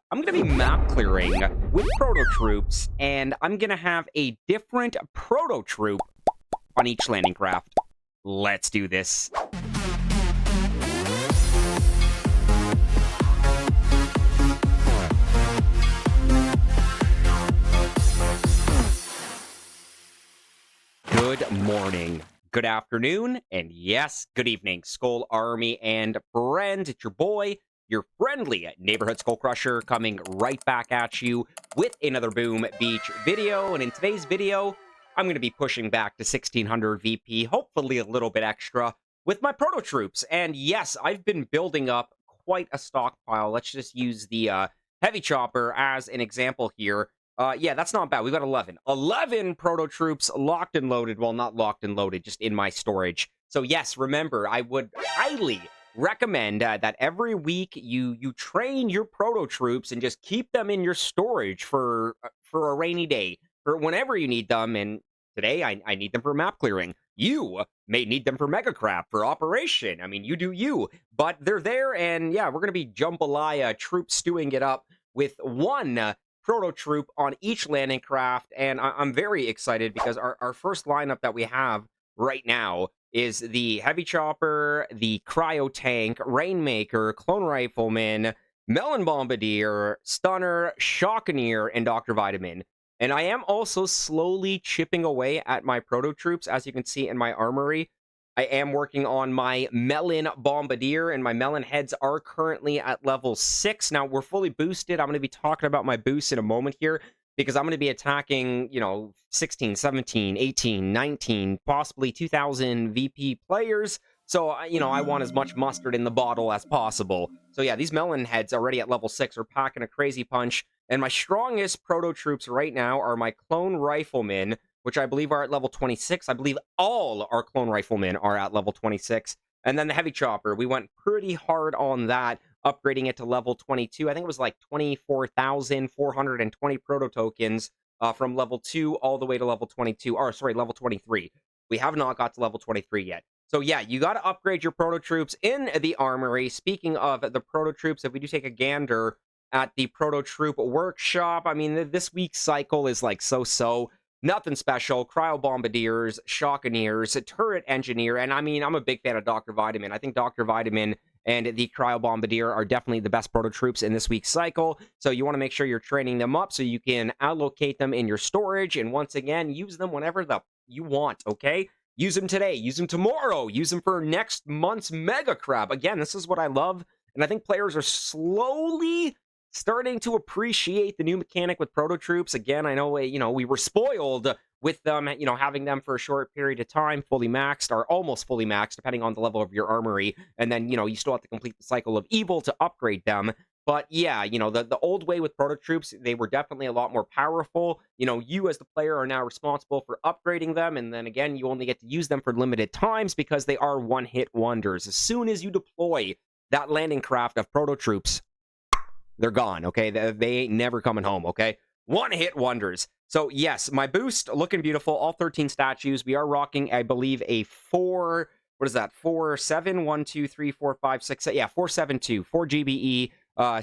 I'm going to be map clearing with Proto troops, and I'm going to have a different Proto troop on each landing craft. Let's do this. Good morning, good afternoon, and yes, good evening, Skull Army and friends. It's your boy, your friendly neighborhood SkullCrusher, coming right back at you with another Boom Beach video. And in today's video, I'm going to be pushing back to 1600 VP, hopefully a little bit extra, with my Proto troops. And yes, I've been building up quite a stockpile. Let's just use the heavy chopper as an example here. Yeah, that's not bad. We've got 11. 11 Proto troops locked and loaded. Well, not locked and loaded, just in my storage. So yes, remember, I would highly recommend that every week you train your Proto troops and just keep them in your storage for a rainy day, for whenever you need them. And today, I need them for map clearing. You may need them for mega crap, for operation. I mean, you do you. But they're there, and yeah, we're going to be jambalaya troop stewing it up with one Proto troop on each landing craft, and I'm very excited because our first lineup that we have right now is the Heavy Chopper, the Cryo Tank, Rainmaker, Clone Rifleman, Melon Bombardier, Stunner, Shockeneer, and Dr. Vitamin. And I am also slowly chipping away at my Proto troops, as you can see in my armory. I am working on my Melon Bombardier, and my Melon heads are currently at level 6. Now, we're fully boosted. I'm going to be talking about my boosts in a moment here, because I'm going to be attacking, 16, 17, 18, 19, possibly 2,000 VP players. So, I want as much mustard in the bottle as possible. So, yeah, these Melon heads already at level 6 are packing a crazy punch. And my strongest Proto troops right now are my Clone Riflemen, which I believe are at level 26. I believe all our Clone Riflemen are at level 26. And then the Heavy Chopper, we went pretty hard on that, upgrading it to level 22. I think it was like 24,420 Proto tokens from level 2 all the way to level 22. Or, sorry, level 23. We have not got to level 23 yet. So, yeah, you got to upgrade your Proto troops in the armory. Speaking of the Proto troops, if we do take a gander at the Proto Troop Workshop, I mean, this week's cycle is like so-so. Nothing special. Cryo Bombardiers, Shockeneers, Turret Engineer, and I mean, I'm a big fan of Dr. Vitamin. I think Dr. Vitamin and the Cryo Bombardier are definitely the best Proto troops in this week's cycle, so you want to make sure you're training them up so you can allocate them in your storage, and once again, use them whenever you want, okay? Use them today, use them tomorrow, use them for next month's Mega Crab. Again, this is what I love, and I think players are slowly starting to appreciate the new mechanic with Proto troops. Again, I know, we were spoiled with them, having them for a short period of time, fully maxed, or almost fully maxed, depending on the level of your armory. And then, you still have to complete the cycle of evil to upgrade them. But yeah, the old way with Proto troops, they were definitely a lot more powerful. You as the player are now responsible for upgrading them. And then again, you only get to use them for limited times because they are one-hit wonders. As soon as you deploy that landing craft of Proto troops, they're gone, okay? They ain't never coming home, okay? One-hit wonders. So, yes, my boost, looking beautiful. All 13 statues. We are rocking, I believe, a 4... What is that? 4-7? 1, 2, 3, 4, 5, 6... Yeah, 4-7-2. 4 GBE,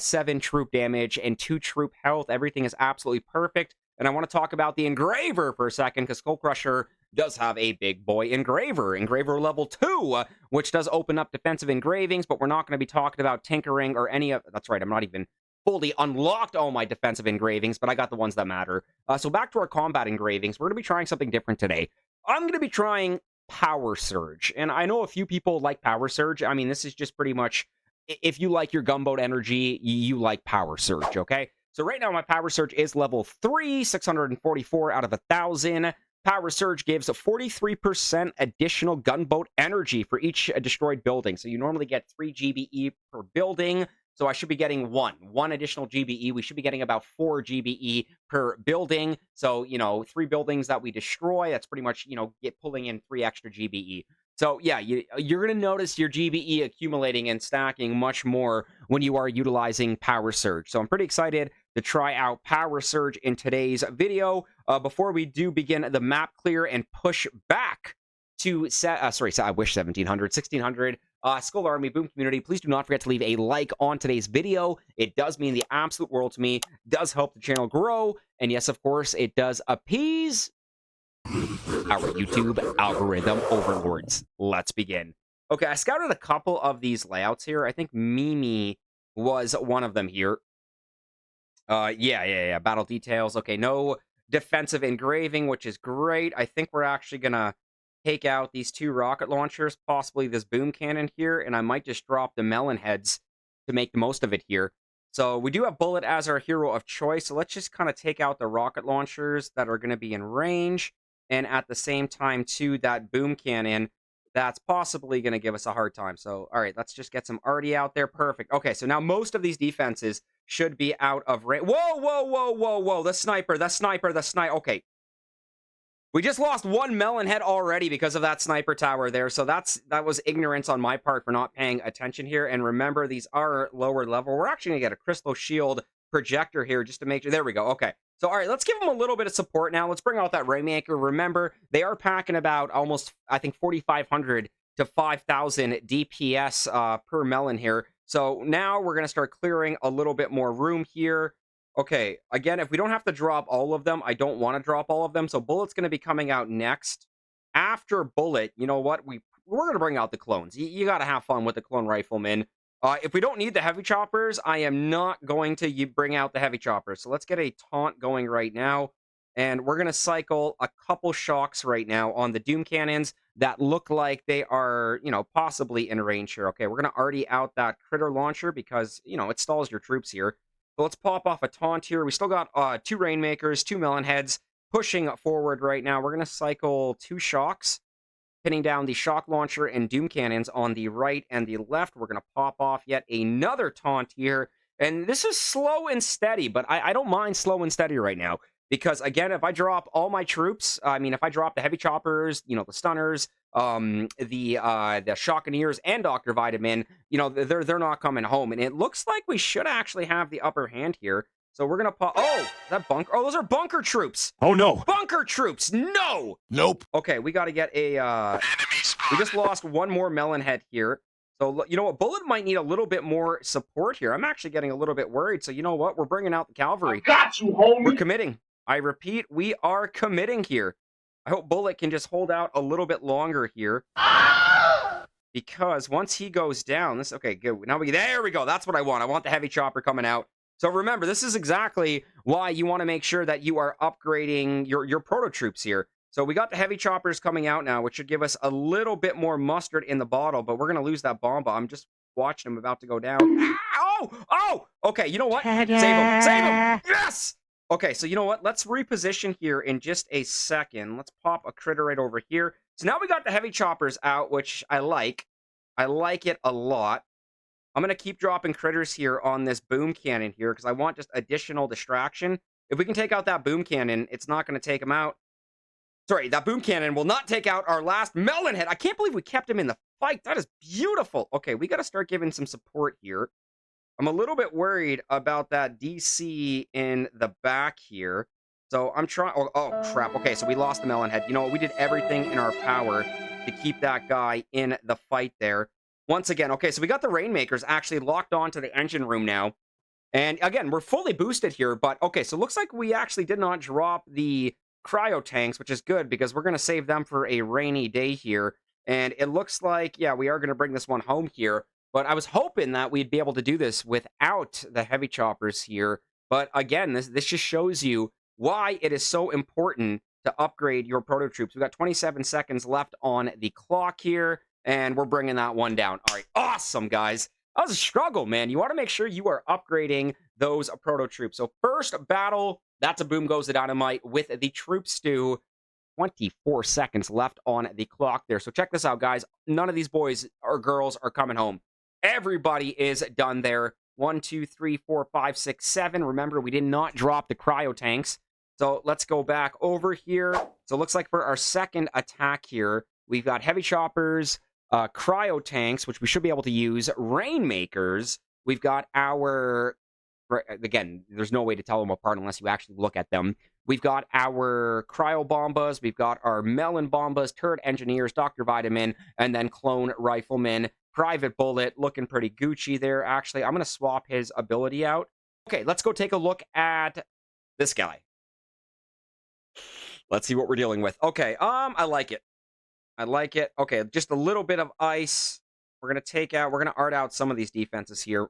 7 troop damage, and 2 troop health. Everything is absolutely perfect. And I want to talk about the engraver for a second, because SkullCrusher does have a big boy engraver level 2, which does open up defensive engravings, but we're not going to be talking about tinkering or any of... That's right, I'm not even fully unlocked all my defensive engravings, but I got the ones that matter. So back to our combat engravings, we're going to be trying something different today. I'm going to be trying Power Surge, and I know a few people like Power Surge. I mean, this is just pretty much, if you like your gunboat energy, you like Power Surge, okay? So right now, my Power Surge is level 3, 644 out of 1,000. Power Surge gives a 43% additional gunboat energy for each destroyed building. So you normally get 3 GBE per building. So I should be getting one additional GBE. We should be getting about 4 GBE per building. So, 3 buildings that we destroy, that's pretty much, pulling in 3 extra GBE. So, yeah, you're going to notice your GBE accumulating and stacking much more when you are utilizing Power Surge. So I'm pretty excited to try out Power Surge in today's video. Before we do begin the map clear and push back to, I wish 1,700, 1,600. Skull Army Boom community, please do not forget to leave a like on today's video. It does mean the absolute world to me, does help the channel grow, and yes, of course, it does appease our YouTube algorithm overlords. Let's begin. Okay, I scouted a couple of these layouts here. I think Mimi was one of them here. Yeah. Battle details. Okay, no defensive engraving, which is great. I think we're actually gonna take out these 2 rocket launchers, possibly this boom cannon here, and I might just drop the melon heads to make the most of it here. So we do have Bullet as our hero of choice, so let's just kind of take out the rocket launchers that are going to be in range, and at the same time, too, that boom cannon that's possibly going to give us a hard time. So, all right, let's just get some arty out there. Perfect. Okay, so now most of these defenses should be out of range. Whoa. The sniper. Okay. We just lost 1 melon head already because of that sniper tower there. So that was ignorance on my part for not paying attention here. And remember, these are lower level. We're actually going to get a crystal shield projector here just to make sure. There we go. Okay. So, all right, let's give them a little bit of support now. Let's bring out that Rainmaker. Remember, they are packing about almost, I think, 4,500 to 5,000 DPS per melon here. So now we're going to start clearing a little bit more room here. Okay, again, if we don't have to drop all of them, I don't want to drop all of them. So Bullet's going to be coming out next. After Bullet, you know what? We're going to bring out the clones. You got to have fun with the clone riflemen. If we don't need the heavy choppers, I am not going to bring out the heavy choppers. So let's get a taunt going right now. And we're going to cycle a couple shocks right now on the Doom Cannons that look like they are, possibly in range here. Okay, we're going to already out that critter launcher because, it stalls your troops here. So let's pop off a taunt here. We still got 2 Rainmakers, 2 melon heads pushing forward right now. We're going to cycle 2 shocks, pinning down the shock launcher and Doom Cannons on the right and the left. We're going to pop off yet another taunt here. And this is slow and steady, but I don't mind slow and steady right now. Because, again, if I drop all my troops, if I drop the heavy choppers, the stunners, the Shockeneers, and Dr. Vitamin, they're not coming home. And it looks like we should actually have the upper hand here. So we're going to pop... Oh, is that bunker? Oh, those are bunker troops. Oh, no. Bunker troops. No. Nope. Okay, we got to get a... We just lost 1 more melon head here. So, you know what? Bullet might need a little bit more support here. I'm actually getting a little bit worried. So, you know what? We're bringing out the cavalry. I got you, homie. We're committing. I repeat, we are committing here. I hope Bullet can just hold out a little bit longer here. Because once he goes down, okay, good. Now there we go. That's what I want. I want the heavy chopper coming out. So remember, this is exactly why you want to make sure that you are upgrading your proto troops here. So we got the heavy choppers coming out now, which should give us a little bit more mustard in the bottle, but we're going to lose that bomb. I'm just watching him about to go down. Oh! Okay, you know what? Save him! Yes! Okay, so you know what? Let's reposition here in just a second. Let's pop a critter right over here. So now we got the heavy choppers out, which I like. I like it a lot. I'm going to keep dropping critters here on this boom cannon here because I want just additional distraction. If we can take out that boom cannon, it's not going to take him out. Sorry, that boom cannon will not take out our last melon head. I can't believe we kept him in the fight. That is beautiful. Okay, we got to start giving some support here. I'm a little bit worried about that DC in the back here. So I'm trying... Oh, crap. Okay, so we lost the melon head. You know what? We did everything in our power to keep that guy in the fight there. Once again, okay, so we got the Rainmakers actually locked onto the engine room now. And again, we're fully boosted here. But, okay, so it looks like we actually did not drop the cryo tanks, which is good because we're going to save them for a rainy day here. And it looks like, yeah, we are going to bring this one home here. But I was hoping that we'd be able to do this without the heavy choppers here. But again, this just shows you why it is so important to upgrade your proto troops. We've got 27 seconds left on the clock here, and we're bringing that one down. All right, awesome, guys. That was a struggle, man. You want to make sure you are upgrading those proto troops. So first battle, that's a boom goes the dynamite with the troop stew. 24 seconds left on the clock there. So check this out, guys. None of these boys or girls are coming home. Everybody is done there. 1, 2, 3, 4, 5, 6, 7. Remember, we did not drop the cryo tanks. So let's go back over here. So it looks like for our second attack here, we've got heavy choppers, cryo tanks, which we should be able to use, Rainmakers. We've got our... Again, there's no way to tell them apart unless you actually look at them. We've got our cryo bombas, we've got our melon bombas, turret engineers, Dr. Vitamin, and then clone riflemen. Private Bullet looking pretty Gucci there. Actually, I'm going to swap his ability out. Okay, let's go take a look at this guy. Let's see what we're dealing with. Okay, I like it. I like it. Okay, just a little bit of ice. We're going to art out some of these defenses here.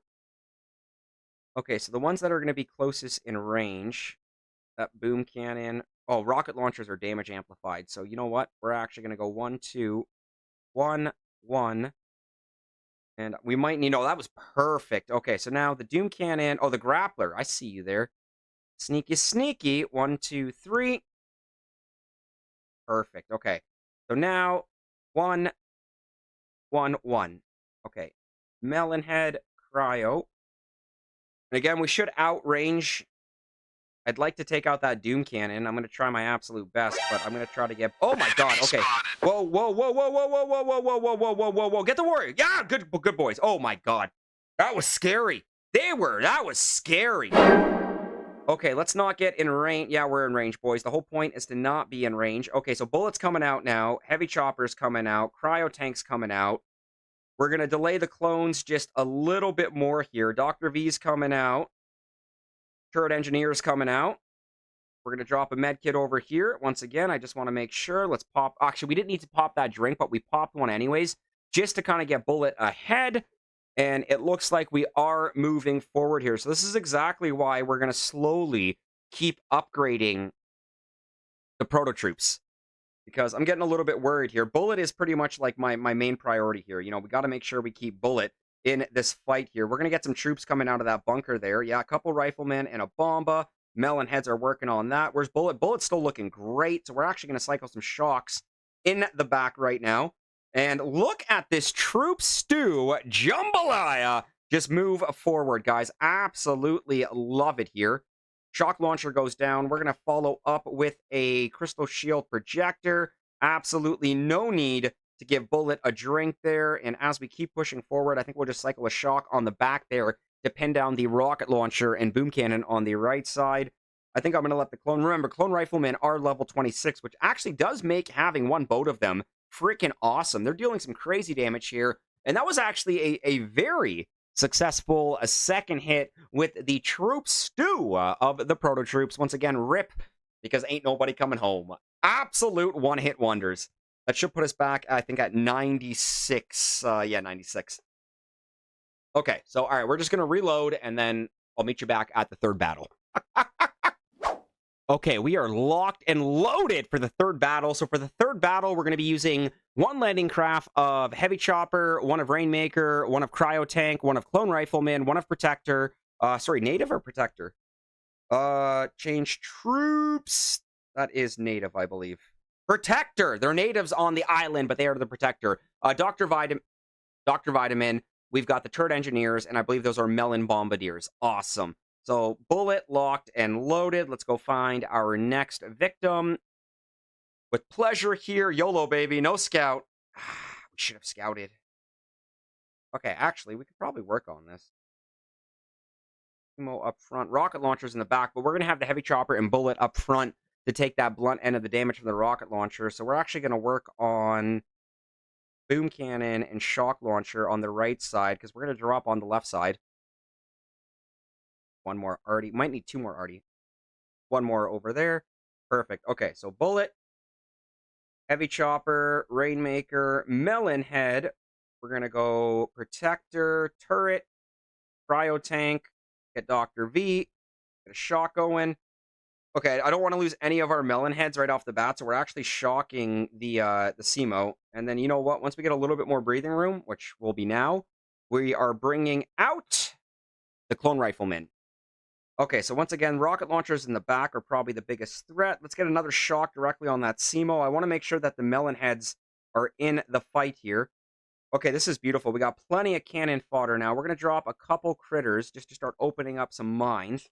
Okay, so the ones that are going to be closest in range, that boom cannon. Oh, rocket launchers are damage amplified. So you know what? We're actually going to go 1, 2, 1, 1. And we might need, no, that was perfect. Okay, so now the doom cannon. Oh, the grappler. I see you there. Sneaky, sneaky. 1, 2, 3. Perfect. Okay. So now 1, 1, 1. Okay. Melon head, cryo. And again, we should outrange. I'd like to take out that doom cannon. I'm going to try my absolute best, but I'm going to try to get. Oh my god. Okay. Whoa, whoa, whoa, whoa, whoa, whoa, whoa, whoa, whoa, whoa, whoa, whoa, whoa, whoa. Get the warrior. Yeah, good boys. Oh my god. That was scary. That was scary. Okay, let's not get in range. Yeah, we're in range, boys. The whole point is to not be in range. Okay, so bullets coming out now. Heavy choppers coming out. Cryo tanks coming out. We're going to delay the clones just a little bit more here. Dr. V's coming out. Turret engineers coming out. We're going to drop a med kit over here. Once again, I just want to make sure. Let's pop. Actually, we didn't need to pop that drink, but we popped one anyways, just to kind of get bullet ahead. And it looks like we are moving forward here. So this is exactly why we're going to slowly keep upgrading the proto troops. Because I'm getting a little bit worried here. Bullet is pretty much like my main priority here. You know, we got to make sure we keep Bullet in this fight here. We're going to get some troops coming out of that bunker there. Yeah, a couple riflemen and a bomba. Melon heads are working on that. Where's Bullet? Bullet's still looking great. So we're actually going to cycle some shocks in the back right now. And look at this troop stew jambalaya. Just move forward, guys. Absolutely love it here. Shock launcher goes down. We're going to follow up with a crystal shield projector. Absolutely no need to give Bullet a drink there. And as we keep pushing forward, I think we'll just cycle a shock on the back there to pin down the rocket launcher and boom cannon on the right side. I think I'm going to let the clone. Remember, clone riflemen are level 26, which actually does make having one boat of them freaking awesome. They're dealing some crazy damage here. And that was actually a very successful second hit with the troop stew of the proto troops. Once again, rip, because ain't nobody coming home. Absolute one-hit wonders. That should put us back, I think, at 96. Yeah, 96. Okay, so, all right, we're just going to reload, and then I'll meet you back at the third battle. Okay, we are locked and loaded for the third battle. So for the third battle, we're going to be using one landing craft of Heavy Chopper, one of Rainmaker, one of Cryo Tank, one of Clone Rifleman, one of Protector. Sorry, Native or Protector? Change troops. That is Native, I believe. Protector! They're natives on the island, but they are the Protector. Dr. Vitamin. We've got the Turret Engineers, and I believe those are Melon Bombardiers. Awesome. So, Bullet locked and loaded. Let's go find our next victim. With pleasure here. YOLO, baby. No scout. We should have scouted. Okay, actually, we could probably work on this. Emo up front. Rocket launchers in the back, but we're going to have the Heavy Chopper and Bullet up front to take that blunt end of the damage from the rocket launcher. So, we're actually going to work on Boom Cannon and Shock Launcher on the right side, because we're going to drop on the left side. One more Artie. Might need two more Artie. One more over there. Perfect. Okay, so Bullet, Heavy Chopper, Rainmaker, Melon Head. We're going to go Protector, Turret, Cryo Tank, get Dr. V, get a Shock going. Okay, I don't want to lose any of our Melon Heads right off the bat, so we're actually shocking the SEMO. And then, you know what? Once we get a little bit more breathing room, which will be now, we are bringing out the Clone Rifleman. Okay, so once again, rocket launchers in the back are probably the biggest threat. Let's get another shock directly on that SEMO. I want to make sure that the Melon Heads are in the fight here. Okay, this is beautiful. We got plenty of cannon fodder now. We're going to drop a couple critters just to start opening up some mines.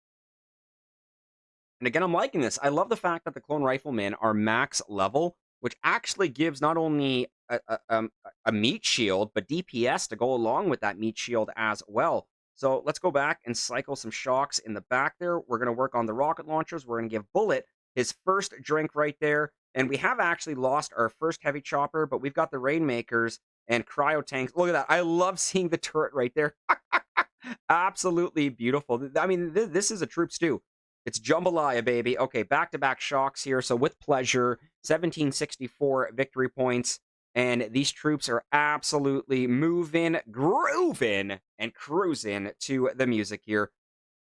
And again, I'm liking this. I love the fact that the Clone Riflemen are max level, which actually gives not only a meat shield, but DPS to go along with that meat shield as well. So let's go back and cycle some shocks in the back there. We're going to work on the rocket launchers. We're going to give Bullet his first drink right there. And we have actually lost our first Heavy Chopper, but we've got the Rainmakers and cryo tanks. Look at that. I love seeing the turret right there. Absolutely beautiful. I mean, this is a troops too. It's jambalaya, baby. Okay, back-to-back shocks here. So with pleasure, 1764 victory points. And these troops are absolutely moving, grooving, and cruising to the music here.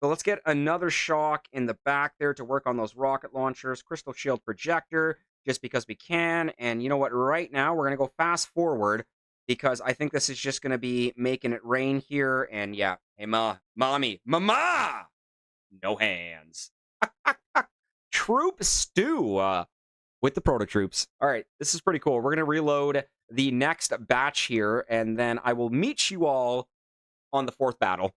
So let's get another shock in the back there to work on those rocket launchers. Crystal shield projector, just because we can. And you know what? Right now, we're going to go fast forward because I think this is just going to be making it rain here. And yeah, hey, mommy, mama, no hands. Troop stew with the proto troops. All right, this is pretty cool. We're going to reload the next batch here, and then I will meet you all on the fourth battle.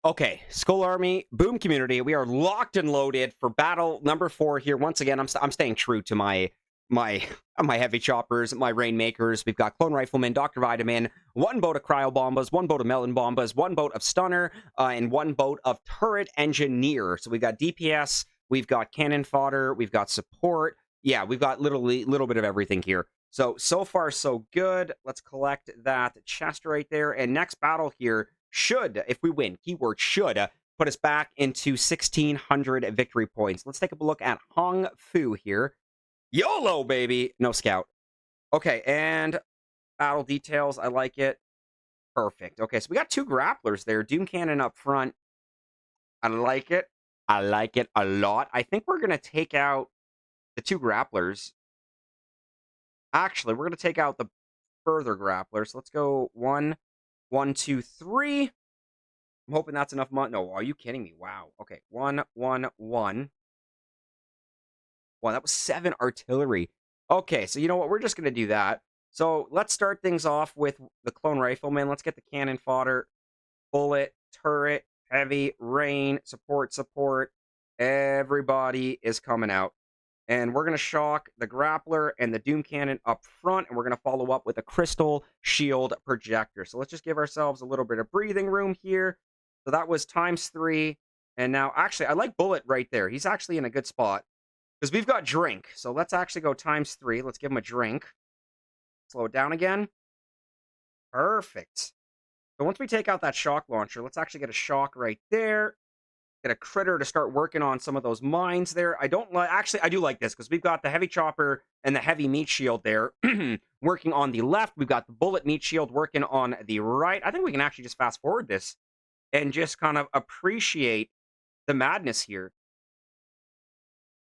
Okay, Skull Army, Boom Community, we are locked and loaded for battle number 4 here. Once again, I'm staying true to my heavy choppers, my rainmakers. We've got Clone Rifleman, Dr. Vitamin, 1 boat of Cryo Bombas, 1 boat of Melon Bombas, 1 boat of Stunner, and 1 boat of Turret Engineer. So we've got DPS, we've got Cannon Fodder, we've got Support. Yeah, we've got literally a little bit of everything here. So far, so good. Let's collect that chest right there. And next battle here should, if we win, keyword should, put us back into 1,600 victory points. Let's take a look at Hong Fu here. YOLO, baby! No scout. Okay, and battle details. I like it. Perfect. Okay, so we got 2 grapplers there. Doom Cannon up front. I like it. I like it a lot. I think we're going to take out the 2 grapplers. Actually, we're going to take out the further grapplers. Let's go 1, 1, 2, 3. I'm hoping that's enough money. No, are you kidding me? Wow. Okay, 1, 1, 1. Wow, that was 7 artillery. Okay, so you know what? We're just going to do that. So let's start things off with the Clone Rifleman. Let's get the cannon fodder, bullet, turret, heavy, rain, support. Everybody is coming out. And we're going to shock the grappler and the Doom Cannon up front, and we're going to follow up with a Crystal Shield Projector. So let's just give ourselves a little bit of breathing room here. So that was ×3. And now, actually, I like Bullet right there. He's actually in a good spot. Because we've got Drink. So let's actually go ×3. Let's give him a drink. Slow it down again. Perfect. So once we take out that shock launcher, let's actually get a shock right there. Get a critter to start working on some of those mines there. I don't like, actually, I do like this because we've got the heavy chopper and the heavy meat shield there working on the left. We've got the bullet meat shield working on the right. I think we can actually just fast forward this and just kind of appreciate the madness here.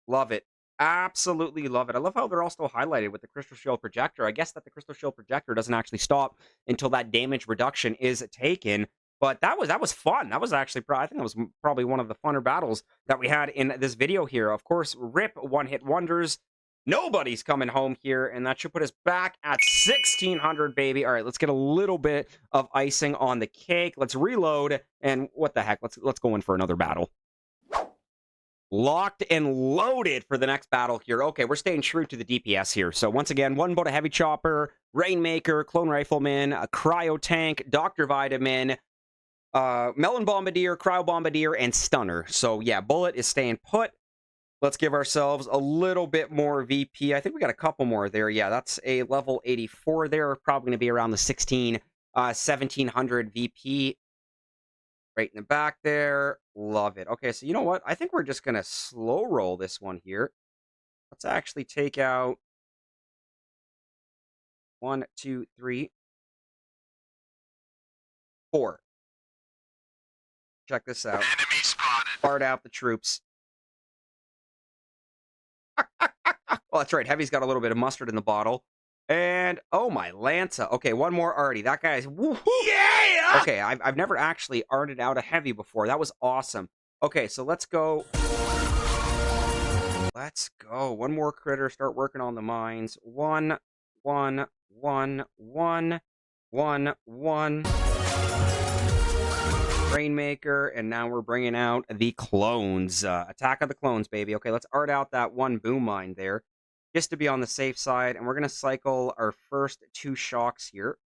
Love it. Absolutely love it. I love how they're all still highlighted with the Crystal Shield Projector. I guess that the Crystal Shield Projector doesn't actually stop until that damage reduction is taken. But that was fun. That was actually, I think that was probably one of the funner battles that we had in this video here. Of course, RIP one-hit wonders. Nobody's coming home here, and that should put us back at 1,600, baby. All right, let's get a little bit of icing on the cake. Let's reload, and what the heck? Let's go in for another battle. Locked and loaded for the next battle here. Okay, we're staying true to the DPS here. So once again, 1 boat of heavy chopper, Rainmaker, Clone Rifleman, a cryo tank, Dr. Vitamin, Melon Bombardier, Cryo Bombardier, and Stunner. So yeah, Bullet is staying put. Let's give ourselves a little bit more VP. I think we got a couple more there. Yeah, that's a level 84 there. Probably going to be around the 1,700 VP. Right in the back there. Love it. Okay, so you know what? I think we're just going to slow roll this one here. Let's actually take out 1, 2, 3, 4. Check this out. Enemy spotted. Fart out the troops. Well, that's right. Heavy's got a little bit of mustard in the bottle. And, oh, my Lanza. Okay, 1 more arty. That guy's... Yeah! Okay, I've never actually arted out a heavy before. That was awesome. Okay, so let's go. Let's go. 1 more critter. Start working on the mines. 1, 1, 1, 1, 1, 1. Rainmaker, and now we're bringing out the clones. Attack of the clones, baby. Okay, let's art out that 1 boom mine there, just to be on the safe side, and we're going to cycle our first 2 shocks here.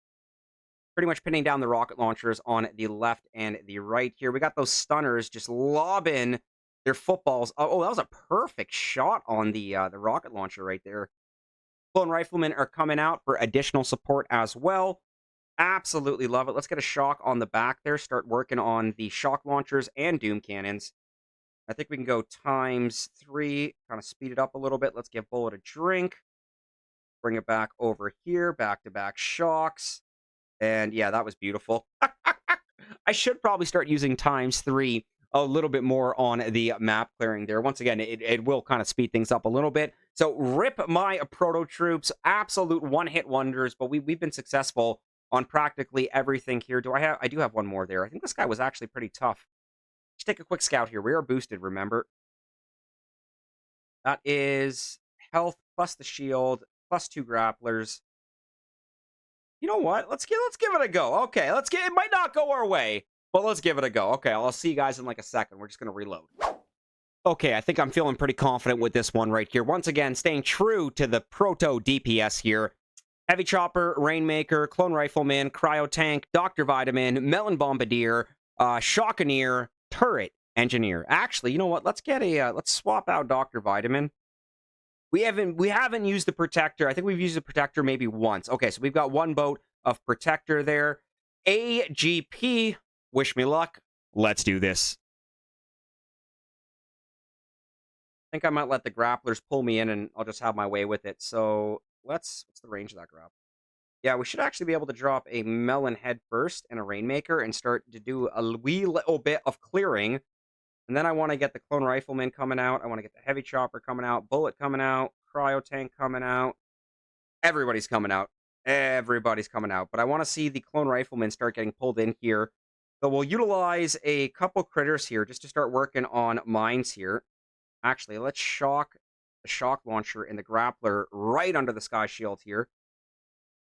Pretty much pinning down the rocket launchers on the left and the right here. We got those stunners just lobbing their footballs. Oh, that was a perfect shot on the rocket launcher right there. Clone Riflemen are coming out for additional support as well. Absolutely love it. Let's get a shock on the back there. Start working on the shock launchers and doom cannons. I think we can go ×3, kind of speed it up a little bit. Let's give Bullet a drink. Bring it back over here, back-to-back shocks. And yeah, that was beautiful. I should probably start using ×3 a little bit more on the map clearing there. Once again, it will kind of speed things up a little bit. So rip my Proto troops, absolute one-hit wonders, but we've been successful on practically everything here. I do have one more there. I think this guy was actually pretty tough. Let's take a quick scout here. We are boosted, remember. That is health plus the shield plus 2 grapplers. You know what? Let's give it a go. Okay, it might not go our way, but let's give it a go. Okay, I'll see you guys in like a second. We're just gonna reload. Okay, I think I'm feeling pretty confident with this one right here. Once again, staying true to the Proto DPS here. Heavy Chopper, Rainmaker, Clone Rifleman, Cryo Tank, Dr. Vitamin, Melon Bombardier, Shockeneer, Turret Engineer. Actually, you know what? Let's swap out Dr. Vitamin. We haven't used the Protector. I think we've used the Protector maybe once. Okay, so we've got one boat of Protector there. AGP, wish me luck. Let's do this. I think I might let the grapplers pull me in, and I'll just have my way with it. So what's the range of that grapple? Yeah, we should actually be able to drop a Melon head first and a Rainmaker and start to do a wee little bit of clearing. And then I want to get the Clone Rifleman coming out. I want to get the Heavy Chopper coming out. Bullet coming out. Cryo Tank coming out. Everybody's coming out. Everybody's coming out. But I want to see the Clone Rifleman start getting pulled in here. So we'll utilize a couple critters here just to start working on mines here. Actually, let's shock the shock launcher and the grappler right under the sky shield here.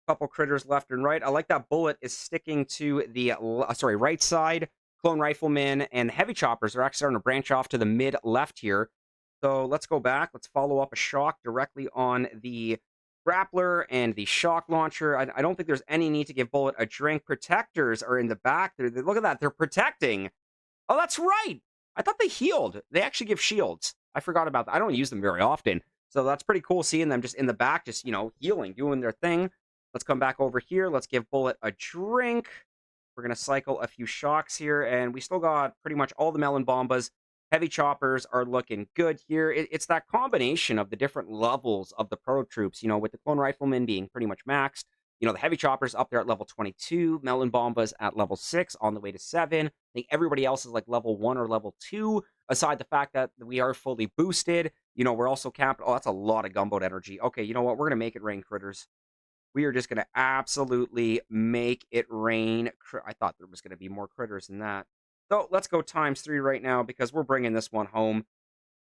Couple critters left and right. I like that Bullet is sticking to the right side. Clone Rifleman and Heavy Choppers are actually starting to branch off to the mid left here. So let's go back. Let's follow up a shock directly on the grappler and the shock launcher. I don't think there's any need to give Bullet a drink. Protectors are in the back. Look at that. They're protecting. Oh, that's right. I thought they healed. They actually give shields. I forgot about that. I don't use them very often. So that's pretty cool seeing them just in the back, just, healing, doing their thing. Let's come back over here. Let's give Bullet a drink. We're going to cycle a few shocks here, and we still got pretty much all the Melon Bombas. Heavy Choppers are looking good here. It's that combination of the different levels of the Proto troops, with the Clone Rifleman being pretty much maxed. The Heavy Choppers up there at level 22, Melon Bombas at level 6, on the way to 7. I think everybody else is like level 1 or level 2, aside the fact that we are fully boosted. We're also capped. Oh, that's a lot of gunboat energy. Okay, you know what? We're going to make it rain critters. We are just going to absolutely make it rain. I thought there was going to be more critters than that. So let's go ×3 right now because we're bringing this one home.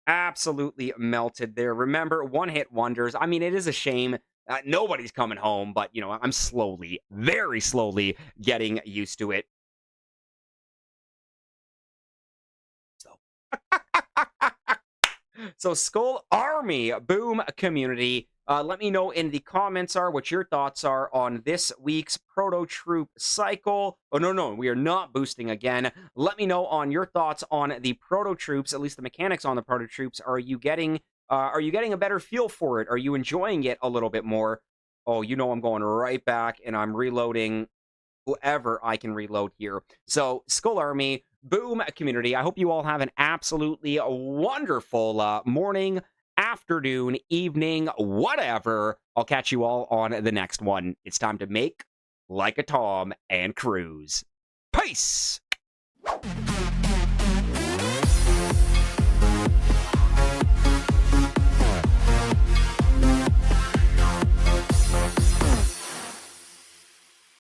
Absolutely melted there. Remember, one-hit wonders. I mean, it is a shame. Nobody's coming home, but, I'm slowly, very slowly getting used to it. So Skull Army, boom, community. Let me know in the comments what your thoughts are on this week's Proto Troop cycle. Oh, no, we are not boosting again. Let me know on your thoughts on the Proto Troops, at least the mechanics on the Proto Troops. Are you getting a better feel for it? Are you enjoying it a little bit more? Oh, I'm going right back and I'm reloading whoever I can reload here. So, Skull Army, boom, community. I hope you all have an absolutely wonderful morning, afternoon, evening, whatever. I'll catch you all on the next one. It's time to make like a Tom and cruise. Peace!